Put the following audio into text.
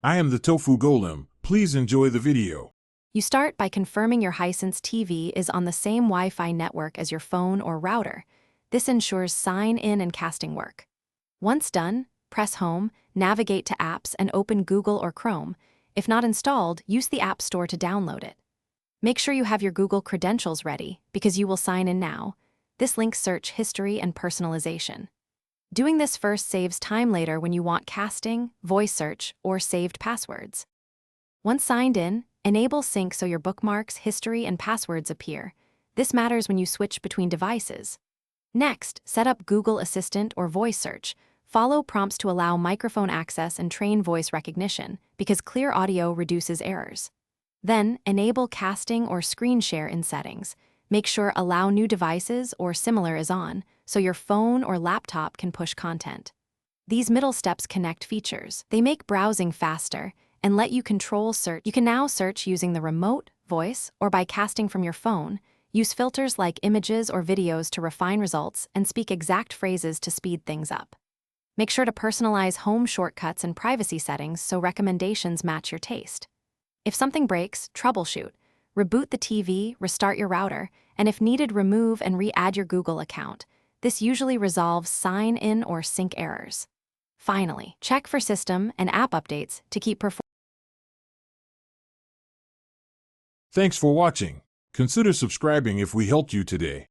I am the Tofu Golem. Please enjoy the video. You start by confirming your Hisense TV is on the same Wi-Fi network as your phone or router. This ensures sign-in and casting work. Once done, press Home, navigate to Apps, and open Google or Chrome. If not installed, use the App Store to download it. Make sure you have your Google credentials ready, because you will sign in now. This links search history and personalization. Doing this first saves time later when you want casting, voice search, or saved passwords. Once signed in, enable sync so your bookmarks, history, and passwords appear. This matters when you switch between devices. Next, set up Google Assistant or voice search. Follow prompts to allow microphone access and train voice recognition, because clear audio reduces errors. Then, enable casting or screen share in settings. Make sure Allow New Devices or Similar is on, so your phone or laptop can push content. These middle steps connect features. They make browsing faster and let you control search. You can now search using the remote, voice, or by casting from your phone. Use filters like images or videos to refine results and speak exact phrases to speed things up. Make sure to personalize home shortcuts and privacy settings so recommendations match your taste. If something breaks, troubleshoot. Reboot the TV, restart your router, and if needed, remove and re-add your Google account. This usually resolves sign-in or sync errors. Finally, check for system and app updates to keep performing. Thanks for watching. Consider subscribing if we helped you today.